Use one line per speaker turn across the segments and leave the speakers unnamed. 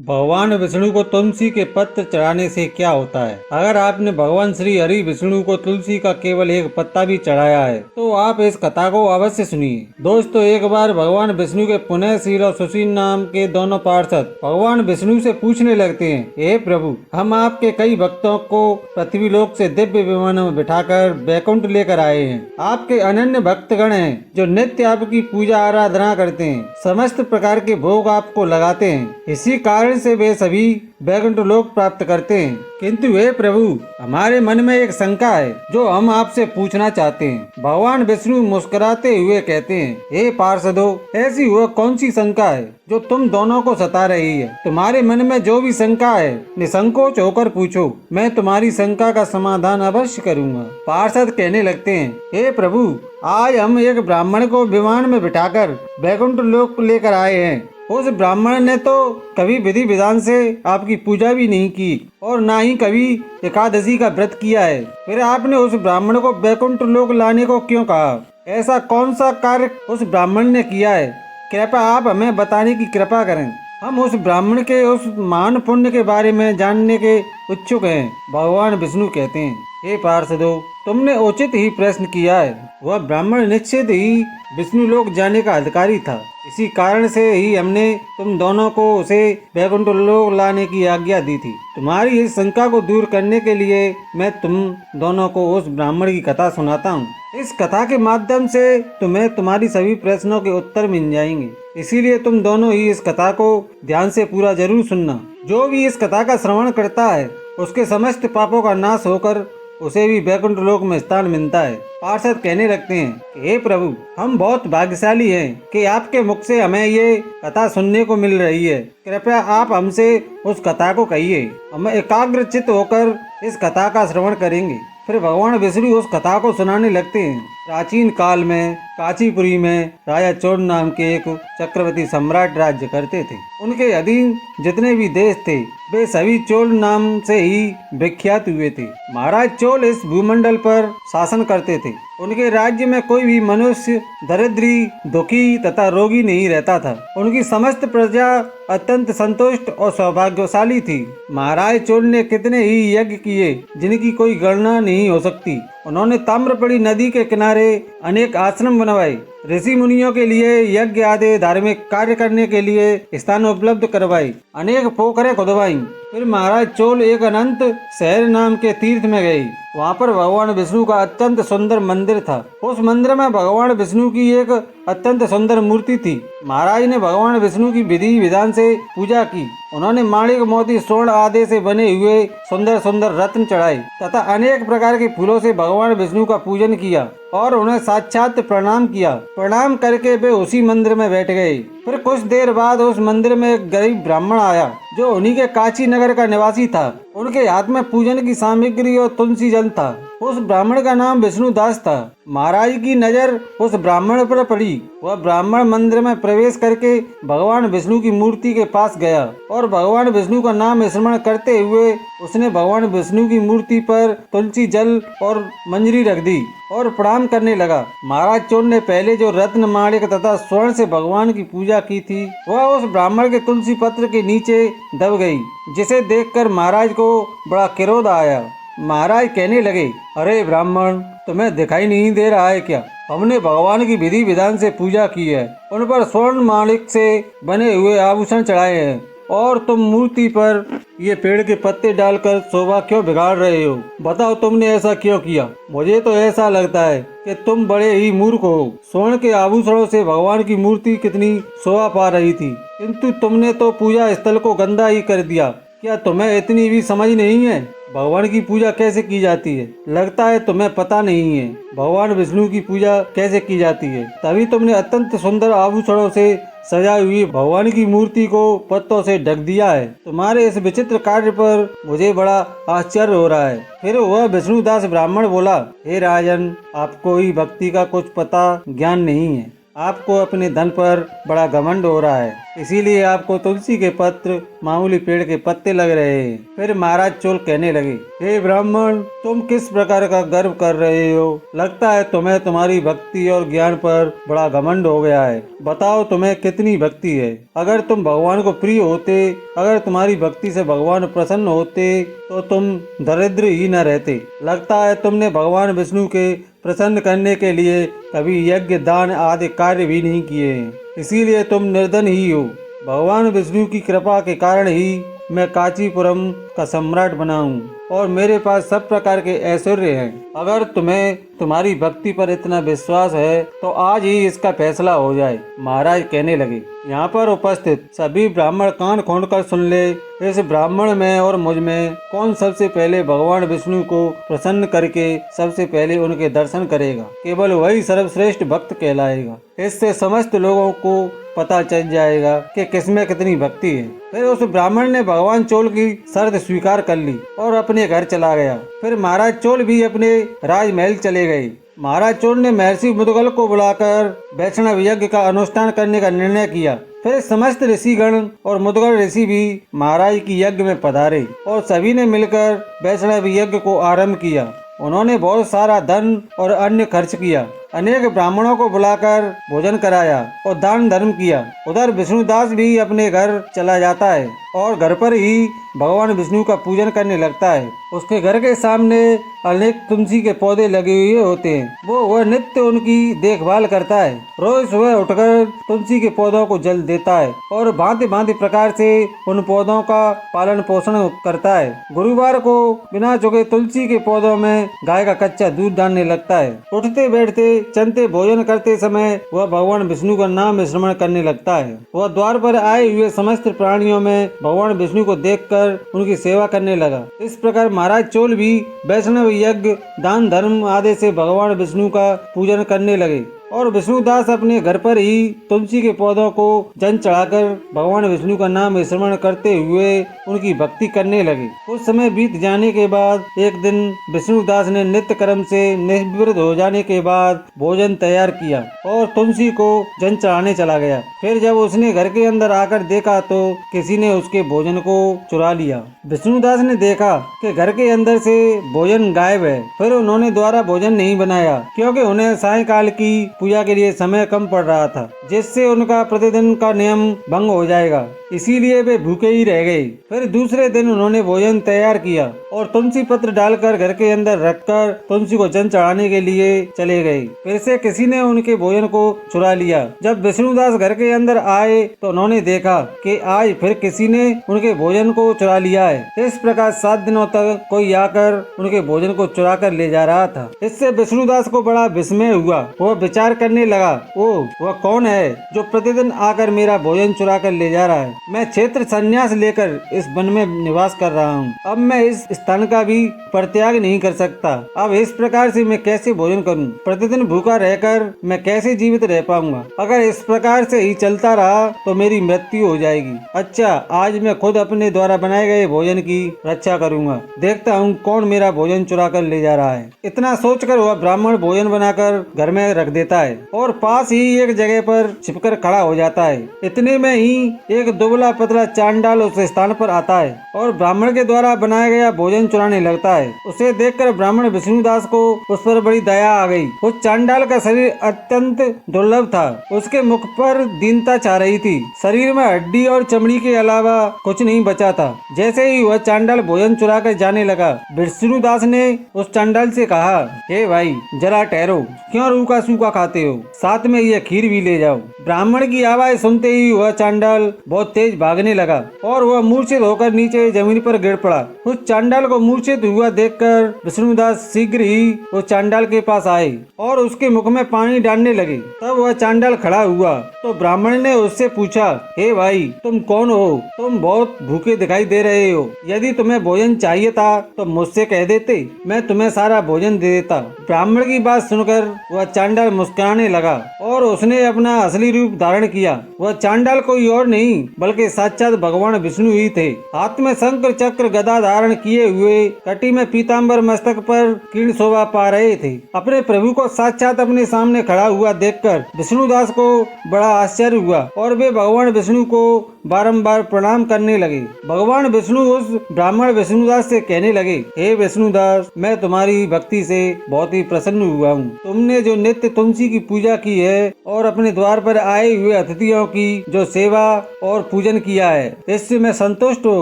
भगवान विष्णु को तुलसी के पत्र चढ़ाने से क्या होता है? अगर आपने भगवान श्री हरि विष्णु को तुलसी का केवल एक पत्ता भी चढ़ाया है तो आप इस कथा को अवश्य सुनिए। दोस्तों, एक बार भगवान विष्णु के पुण्यशील और सुशील नाम के दोनों पार्षद भगवान विष्णु से पूछने लगते हैं, हे प्रभु, हम आपके कई भक्तों को पृथ्वी लोक से दिव्य विमानों में बिठाकर बैकुंठ लेकर आए हैं। आपके अनन्य भक्तगण हैं जो नित्य आपकी पूजा आराधना करते हैं, समस्त प्रकार के भोग आपको लगाते हैं। इसी कारण से वे सभी बैकुंठ लोक प्राप्त करते हैं। किंतु हे प्रभु, हमारे मन में एक शंका है जो हम आपसे पूछना चाहते हैं। भगवान विष्णु मुस्कुराते हुए कहते हैं, हे पार्षदों, ऐसी वह कौन सी शंका है जो तुम दोनों को सता रही है? तुम्हारे मन में जो भी शंका है निसंकोच होकर पूछो, मैं तुम्हारी शंका का समाधान अवश्य करूंगा। पार्षद कहने लगते हैं, हे प्रभु, आज हम एक ब्राह्मण को विमान में बिठाकर बैकुंठ लोक लेकर आए हैं। उस ब्राह्मण ने तो कभी विधि विधान से आपकी पूजा भी नहीं की और ना ही कभी एकादशी का व्रत किया है। फिर आपने उस ब्राह्मण को बैकुंठ लोक लाने को क्यों कहा? ऐसा कौन सा कार्य उस ब्राह्मण ने किया है? कृपया आप हमें बताने की कृपा करें। हम उस ब्राह्मण के उस महान पुण्य के बारे में जानने के इच्छुक हैं। भगवान विष्णु कहते हैं, हे पार्षदों, तुमने उचित ही प्रश्न किया है। वह ब्राह्मण निश्चित ही विष्णु लोक जाने का अधिकारी था। इसी कारण से ही हमने तुम दोनों को उसे बैकुंठ लोक लाने की आज्ञा दी थी। तुम्हारी इस शंका को दूर करने के लिए मैं तुम दोनों को उस ब्राह्मण की कथा सुनाता हूँ। इस कथा के माध्यम से तुम्हें तुम्हारी सभी प्रश्नों के उत्तर मिल जाएंगे। इसीलिए तुम दोनों ही इस कथा को ध्यान से पूरा जरूर सुनना। जो भी इस कथा का श्रवण करता है उसके समस्त पापों का नाश होकर उसे भी बैकुंठ लोक में स्थान मिलता है। पार्षद कहने लगते हैं, हे प्रभु, हम बहुत भाग्यशाली हैं कि आपके मुख से हमें ये कथा सुनने को मिल रही है। कृपया आप हमसे उस कथा को कहिए। हम एकाग्रचित्त होकर इस कथा का श्रवण करेंगे। फिर भगवान विष्णु उस कथा को सुनाने लगते हैं। प्राचीन काल में काशीपुरी में राजा चोर नाम के एक चक्रवर्ती सम्राट राज्य करते थे। उनके अधीन जितने भी देश थे वे सभी चोल नाम से ही विख्यात हुए थे। महाराज चोल इस भूमंडल पर शासन करते थे। उनके राज्य में कोई भी मनुष्य दरिद्री, दुखी तथा रोगी नहीं रहता था। उनकी समस्त प्रजा अत्यंत संतुष्ट और सौभाग्यशाली थी। महाराज चोल ने कितने ही यज्ञ किए जिनकी कोई गणना नहीं हो सकती। उन्होंने ताम्रपणी नदी के किनारे अनेक आश्रम बनवाए, ऋषि मुनियों के लिए यज्ञ आदि धार्मिक कार्य करने के लिए स्थान उपलब्ध करवाए, अनेक पोखरें खुदवाई। फिर महाराज चोल एक अनंत शहर नाम के तीर्थ में गए। वहाँ पर भगवान विष्णु का अत्यंत सुंदर मंदिर था। उस मंदिर में भगवान विष्णु की एक अत्यंत सुंदर मूर्ति थी। महाराज ने भगवान विष्णु की विधि विधान से पूजा की। उन्होंने माणिक, मोती, स्वर्ण आदि से बने हुए सुंदर सुंदर रत्न चढ़ाए तथा अनेक प्रकार के फूलों से भगवान विष्णु का पूजन किया और उन्हें साक्षात प्रणाम किया। प्रणाम करके वे उसी मंदिर में बैठ गए। फिर कुछ देर बाद उस मंदिर में एक गरीब ब्राह्मण आया जो उन्हीं के काशी नगर का निवासी था। उनके हाथ में पूजन की सामग्री और तुलसी जल था। उस ब्राह्मण का नाम विष्णुदास था। महाराज की नजर उस ब्राह्मण पर पड़ी। वह ब्राह्मण मंदिर में प्रवेश करके भगवान विष्णु की मूर्ति के पास गया और भगवान विष्णु का नाम स्मरण करते हुए उसने भगवान विष्णु की मूर्ति पर तुलसी जल और मंजरी रख दी और प्रणाम करने लगा। महाराज चोर ने पहले जो रत्न, माणिक तथा स्वर्ण से भगवान की पूजा की थी वह उस ब्राह्मण के तुलसी पत्र के नीचे दब गई, जिसे देखकर महाराज को बड़ा क्रोध आया। महाराज कहने लगे, अरे ब्राह्मण, तुम्हें दिखाई नहीं दे रहा है क्या? हमने भगवान की विधि विधान से पूजा की है, उन पर स्वर्ण माणिक से बने हुए आभूषण चढ़ाए हैं और तुम मूर्ति पर ये पेड़ के पत्ते डालकर शोभा क्यों बिगाड़ रहे हो? बताओ, तुमने ऐसा क्यों किया? मुझे तो ऐसा लगता है कि तुम बड़े ही मूर्ख हो। स्वर्ण के आभूषणों से भगवान की मूर्ति कितनी शोभा पा रही थी, किंतु तुमने तो पूजा स्थल को गंदा ही कर दिया। क्या तुम्हें इतनी भी समझ नहीं है भगवान की पूजा कैसे की जाती है? लगता है तुम्हें पता नहीं है भगवान विष्णु की पूजा कैसे की जाती है। तभी तुमने अत्यंत सुंदर आभूषणों से सजाई हुई भगवान की मूर्ति को पत्तों से ढक दिया है। तुम्हारे इस विचित्र कार्य पर मुझे बड़ा आश्चर्य हो रहा है। फिर वह विष्णुदास ब्राह्मण बोला, हे राजन, आपको ही भक्ति का कुछ पता ज्ञान नहीं है। आपको अपने धन पर बड़ा घमंड हो रहा है, इसीलिए आपको तुलसी के पत्र मामूली पेड़ के पत्ते लग रहे हैं। फिर महाराज चोल कहने लगे, हे ब्राह्मण, तुम किस प्रकार का गर्व कर रहे हो? लगता है तुम्हें तुम्हारी भक्ति और ज्ञान पर बड़ा घमंड हो गया है। बताओ तुम्हें कितनी भक्ति है? अगर तुम भगवान को प्रिय होते, अगर तुम्हारी भक्ति से भगवान प्रसन्न होते तो तुम दरिद्र ही न रहते। लगता है तुमने भगवान विष्णु के प्रसन्न करने के लिए कभी यज्ञ दान आदि कार्य भी नहीं किए हैं, इसीलिए तुम निर्धन ही हो। भगवान विष्णु की कृपा के कारण ही मैं कांचीपुरम का सम्राट बना हूँ और मेरे पास सब प्रकार के ऐश्वर्य हैं। अगर तुम्हें तुम्हारी भक्ति पर इतना विश्वास है तो आज ही इसका फैसला हो जाए। महाराज कहने लगे, यहाँ पर उपस्थित सभी ब्राह्मण कान खोल कर सुन ले। इस ब्राह्मण में और मुझ में कौन सबसे पहले भगवान विष्णु को प्रसन्न करके सबसे पहले उनके दर्शन करेगा, केवल वही सर्वश्रेष्ठ भक्त कहलाएगा। इससे समस्त लोगों को पता चल जाएगा कि किसमें कितनी भक्ति है। फिर उस ब्राह्मण ने भगवान चोल की शर्त स्वीकार कर ली और अपने घर चला गया। फिर महाराज चोल भी अपने राजमहल चले गए। महाराज चोल ने महर्षि मुदगल को बुलाकर वैष्णव यज्ञ का अनुष्ठान करने का निर्णय किया। फिर समस्त ऋषिगण और मुदगल ऋषि भी महाराज की यज्ञ में पधारे और सभी ने मिलकर वैष्णव यज्ञ को आरंभ किया। उन्होंने बहुत सारा धन और अन्य खर्च किया, अनेक ब्राह्मणों को बुलाकर भोजन कराया और दान धर्म किया। उधर विष्णुदास भी अपने घर चला जाता है और घर पर ही भगवान विष्णु का पूजन करने लगता है। उसके घर के सामने अनेक तुलसी के पौधे लगे हुए होते हैं। वह नित्य उनकी देखभाल करता है। रोज सुबह उठकर तुलसी के पौधों को जल देता है और भांति भांति प्रकार से उन पौधों का पालन पोषण करता है। गुरुवार को बिना चुके तुलसी के पौधों में गाय का कच्चा दूध डालने लगता है। उठते बैठते चलते भोजन करते समय वह भगवान विष्णु का नाम स्मरण करने लगता है। वह द्वार पर आए हुए समस्त प्राणियों में भगवान विष्णु को देखकर उनकी सेवा करने लगा। इस प्रकार महाराज चोल भी वैष्णव यज्ञ दान धर्म आदि से भगवान विष्णु का पूजन करने लगे और विष्णुदास अपने घर पर ही तुलसी के पौधों को जल चढ़ाकर भगवान विष्णु का नाम स्मरण करते हुए उनकी भक्ति करने लगे। कुछ समय बीत जाने के बाद एक दिन विष्णुदास ने नित्य कर्म से निवृत्त हो जाने के बाद भोजन तैयार किया और तुलसी को जल चढ़ाने चला गया। फिर जब उसने घर के अंदर आकर देखा तो किसी ने उसके भोजन को चुरा लिया। विष्णुदास ने देखा कि घर के अंदर से भोजन गायब है। फिर उन्होंने दोबारा भोजन नहीं बनाया क्योंकि उन्हें सायंकाल की पूजा के लिए समय कम पड़ रहा था, जिससे उनका प्रतिदिन का नियम भंग हो जाएगा। इसीलिए वे भूखे ही रह गए। फिर दूसरे दिन उन्होंने भोजन तैयार किया और तुलसी पत्र डालकर घर के अंदर रखकर तुलसी को जल चढ़ाने के लिए चले गए। फिर से किसी ने उनके भोजन को चुरा लिया। जब विष्णुदास घर के अंदर आए तो उन्होंने देखा कि आज फिर किसी ने उनके भोजन को चुरा लिया है। इस प्रकार 7 दिनों तक कोई आकर उनके भोजन को चुरा कर ले जा रहा था। इससे विष्णुदास को बड़ा विस्मय हुआ। वह विचार करने लगा, वह कौन है जो प्रतिदिन आकर मेरा भोजन चुरा कर ले जा रहा है? मैं क्षेत्र संन्यास लेकर इस वन में निवास कर रहा हूँ। अब मैं इस स्थान का भी परित्याग नहीं कर सकता। अब इस प्रकार से मैं कैसे भोजन करूँ? प्रतिदिन भूखा रहकर मैं कैसे जीवित रह पाऊंगा? अगर इस प्रकार से ही चलता रहा तो मेरी मृत्यु हो जाएगी। अच्छा, आज मैं खुद अपने द्वारा बनाए गए भोजन की रक्षा करूंगा। देखता हूँ कौन मेरा भोजन चुरा कर ले जा रहा है। इतना सोचकर वह ब्राह्मण भोजन बनाकर घर में रख देता है और पास ही एक जगह पर छिपकर खड़ा हो जाता है। इतने में ही एक दुबला पतला चांडाल उस स्थान पर आता है और ब्राह्मण के द्वारा बनाया गया भोजन चुराने लगता है। उसे देखकर ब्राह्मण विष्णुदास को उस पर बड़ी दया आ गई। उस चांडाल का शरीर अत्यंत दुर्लभ था। उसके मुख पर दीनता छा रही थी। शरीर में हड्डी और चमड़ी के अलावा कुछ नहीं बचा था। जैसे ही वह चांडाल भोजन चुरा कर जाने लगा, विष्णुदास ने उस चांडाल से कहा, हे भाई, जरा ठहरो, क्यों रूखा सूखा खाते हो? साथ में यह खीर भी ले जाओ। ब्राह्मण की आवाज सुनते ही वह चांडाल बहुत तेज भागने लगा और वह मूर्छित होकर नीचे जमीन पर गिर पड़ा। उस चांडाल को मूर्छित हुआ देखकर विष्णुदास शीघ्र ही उस चांडाल के पास आए और उसके मुख में पानी डालने लगे। तब वह चांडाल खड़ा हुआ तो ब्राह्मण ने उससे पूछा, हे भाई, तुम कौन हो? तुम बहुत भूखे दिखाई दे रहे हो। यदि तुम्हें भोजन चाहिए था तो मुझसे कह देते, मैं तुम्हें सारा भोजन दे देता। ब्राह्मण की बात सुनकर वह चांडाल मुस्कुराने लगा और उसने अपना असली रूप धारण किया। वह चांडाल कोई और नहीं बल्कि साक्षात भगवान विष्णु ही थे। हाथ में शंकर चक्र गदा धारण किए हुए, कटी में पीताम्बर मस्तक पर किरण शोभा पा रहे थे। अपने प्रभु को साक्षात अपने सामने खड़ा हुआ देखकर विष्णुदास को बड़ा आश्चर्य हुआ और वे भगवान विष्णु को बारंबार प्रणाम करने लगे। भगवान विष्णु उस ब्राह्मण विष्णुदास से कहने लगे, हे विष्णुदास, मैं तुम्हारी भक्ति से बहुत ही प्रसन्न हुआ हूँ। तुमने जो नित्य तुलसी की पूजा की है और अपने द्वार पर आए हुए अतिथियों की जो सेवा और पूजन किया है, इससे मैं संतुष्ट हो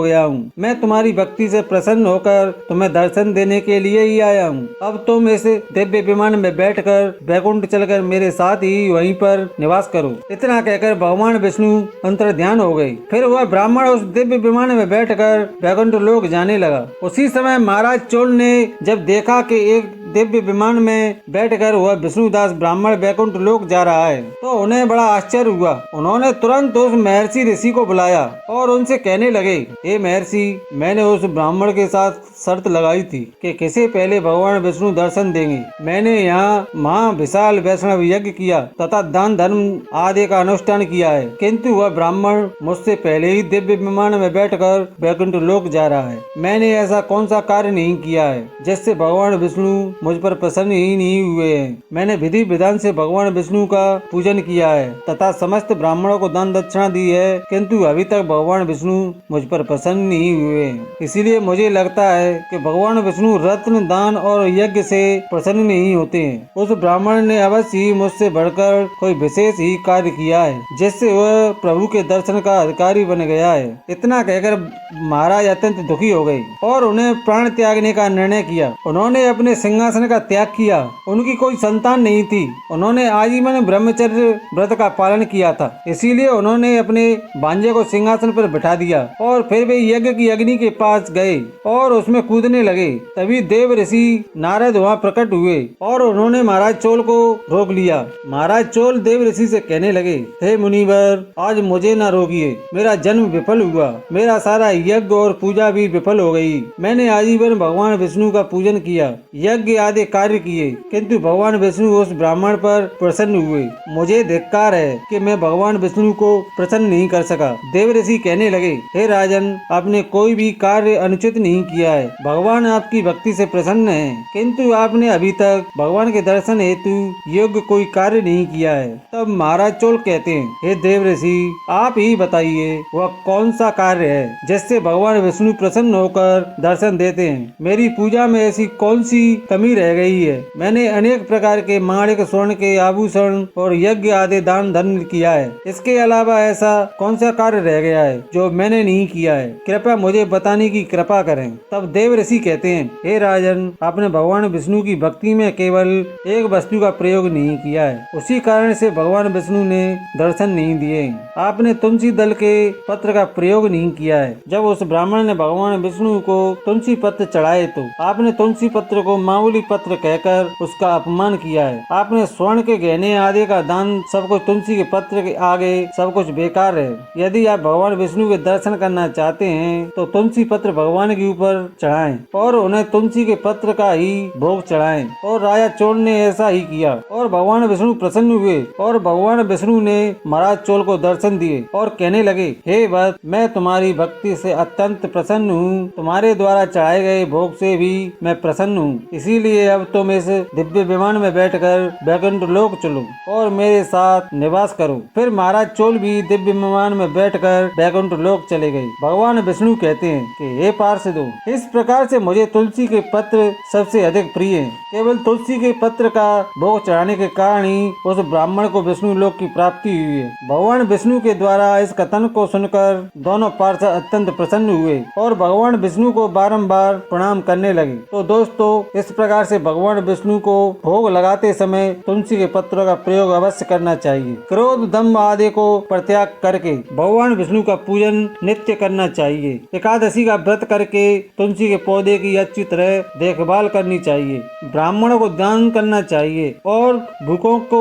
गया हूँ। मैं तुम्हारी भक्ति से प्रसन्न होकर तुम्हें दर्शन देने के लिए ही आया हूँ। अब तुम इस दिव्य विमान में बैठकर वैकुंठ चलकर मेरे साथ ही वहीं पर निवास करो। इतना कहकर भगवान विष्णु अंतर्ध्यान हो गए। फिर वह ब्राह्मण उस दिव्य विमान में बैठकर वैकुंठ लोक जाने लगा। उसी समय महाराज चोल ने जब देखा कि एक दिव्य विमान में बैठकर वह विष्णुदास ब्राह्मण वैकुंठ लोक जा रहा है, तो उन्हें बड़ा आश्चर्य हुआ। उन्होंने तुरंत उस महर्षि ऋषि को बुलाया और उनसे कहने लगे, हे महर्षि, मैंने उस ब्राह्मण के साथ शर्त लगाई थी कि किसे पहले भगवान विष्णु दर्शन देंगे। मैंने यहाँ महा विशाल वैष्णव यज्ञ किया तथा दान धर्म आदि का अनुष्ठान किया है, किंतु वह ब्राह्मण मुझसे पहले ही दिव्य विमान में बैठकर वैकुंठ लोक जा रहा है। मैंने ऐसा कौन सा कार्य नहीं किया है जिससे भगवान विष्णु मुझ पर प्रसन्न ही नहीं हुए हैं। मैंने विधि विधान से भगवान विष्णु का पूजन किया है तथा समस्त ब्राह्मणों को दान दक्षिणा दी है, किंतु अभी तक भगवान विष्णु मुझ पर प्रसन्न नहीं हुए हैं। इसीलिए मुझे लगता है कि भगवान विष्णु रत्न दान और यज्ञ से प्रसन्न नहीं होते हैं। उस ब्राह्मण ने अवश्य ही मुझसे बढ़कर कोई विशेष ही कार्य किया है जिससे वह प्रभु के दर्शन का अधिकारी बन गया है। इतना कहकर महाराज अत्यंत दुखी हो गए और उन्हें प्राण त्यागने का निर्णय किया। उन्होंने अपने सिंहासन का त्याग किया। उनकी कोई संतान नहीं थी। उन्होंने आजीवन ब्रह्मचर्य व्रत का पालन किया था, इसीलिए उन्होंने अपने भांजे को सिंहासन पर बिठा दिया और फिर वे यज्ञ की अग्नि के पास गए और उसमें कूदने लगे। तभी देव ऋषि नारद वहाँ प्रकट हुए और उन्होंने महाराज चोल को रोक लिया। महाराज चोल देव ऋषि से कहने लगे, हे मुनिवर, आज मुझे न रोकिए। मेरा जन्म विफल हुआ, मेरा सारा यज्ञ और पूजा भी विफल हो गई। मैंने आजीवन भगवान विष्णु का पूजन किया, यज्ञ आदि कार्य किए, किंतु भगवान विष्णु उस ब्राह्मण पर प्रसन्न हुए। मुझे धिक्कार है कि मैं भगवान विष्णु को प्रसन्न नहीं कर सका। देव ऋषि कहने लगे, हे राजन, आपने कोई भी कार्य अनुचित नहीं किया है। भगवान आपकी भक्ति से प्रसन्न है, किंतु आपने अभी तक भगवान के दर्शन हेतु योग्य कोई कार्य नहीं किया है। तब महाराज चोल कहते हैं, हे देव ऋषि, आप ही बताइए वह कौन सा कार्य है जिससे भगवान विष्णु प्रसन्न होकर दर्शन देते हैं। मेरी पूजा में ऐसी कौन सी कमी रह गई है? मैंने अनेक प्रकार के माणिक स्वर्ण के आभूषण और यज्ञ आदि दान धर्म किया है। इसके अलावा ऐसा कौन सा कार्य रह गया है जो मैंने नहीं किया है? कृपया मुझे बताने की कृपा करें। तब देव ऋषि कहते हैं, हे राजन, आपने भगवान विष्णु की भक्ति में केवल एक वस्तु का प्रयोग नहीं किया है, उसी कारण से भगवान विष्णु ने दर्शन नहीं दिए। आपने तुलसी दल के पत्र का प्रयोग नहीं किया है। जब उस ब्राह्मण ने भगवान विष्णु को तुलसी पत्र चढ़ाए तो आपने तुलसी पत्र को मामूली पत्र कहकर उसका अपमान किया है। आपने स्वर्ण के गहने आदि का दान, सब कुछ तुलसी के पत्र के आगे सब कुछ बेकार है। यदि आप भगवान विष्णु के दर्शन करना चाहते हैं तो तुलसी पत्र भगवान के ऊपर चढ़ाएं और उन्हें तुलसी के पत्र का ही भोग चढ़ाएं। और राजा चोल ने ऐसा ही किया और भगवान विष्णु प्रसन्न हुए और भगवान विष्णु ने महाराज चोल को दर्शन दिए और कहने लगे, हे भक्त, मैं तुम्हारी भक्ति से अत्यंत प्रसन्न हूँ। तुम्हारे द्वारा चढ़ाए गए भोग से भी मैं प्रसन्न हूँ। इसीलिए अब तुम इस दिव्य विमान में बैठकर वैकुंठ लोक चलो और मेरे साथ निवास करो। फिर महाराज चोल भी दिव्य विमान में बैठकर वैकुंठ लोक चले गए। भगवान विष्णु कहते हैं कि हे पार्षदों, इस प्रकार से मुझे तुलसी के पत्र सबसे अधिक प्रिय हैं। केवल तुलसी के पत्र का भोग चढ़ाने के कारण ही उस ब्राह्मण को विष्णु लोक की प्राप्ति हुई है। भगवान विष्णु के द्वारा इस कथन को सुनकर दोनों पार्षद अत्यंत प्रसन्न हुए और भगवान विष्णु को बारंबार प्रणाम करने लगे। तो दोस्तों, इस प्रकार से भगवान विष्णु को भोग लगाते समय तुलसी के पत्रों का प्रयोग अवश्य करना चाहिए। क्रोध दम्भ आदि को परित्याग करके भगवान विष्णु का पूजन नित्य करना चाहिए। एकादशी का व्रत करके तुलसी के पौधे की अच्छी तरह देखभाल करनी चाहिए। ब्राह्मणों को दान करना चाहिए और भूखों को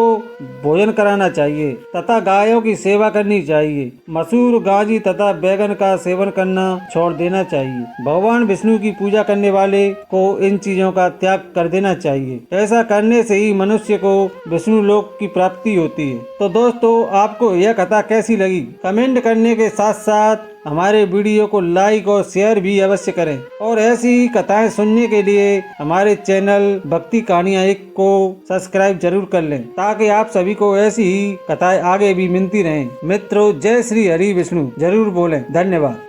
भोजन कराना चाहिए तथा गायों की सेवा करनी चाहिए। मसूर, गाजी तथा बैगन का सेवन करना छोड़ देना चाहिए। भगवान विष्णु की पूजा करने वाले को इन चीजों का त्याग त्याग कर देना चाहिए। ऐसा करने से ही मनुष्य को विष्णु लोक की प्राप्ति होती है। तो दोस्तों, आपको यह कथा कैसी लगी कमेंट करने के साथ साथ हमारे वीडियो को लाइक और शेयर भी अवश्य करें और ऐसी ही कथाएं सुनने के लिए हमारे चैनल भक्ति कहानियां 1 को सब्सक्राइब जरूर कर लें, ताकि आप सभी को ऐसी ही कथाएं आगे भी मिलती रहें। मित्रों, जय श्री हरि विष्णु जरूर बोलें। धन्यवाद।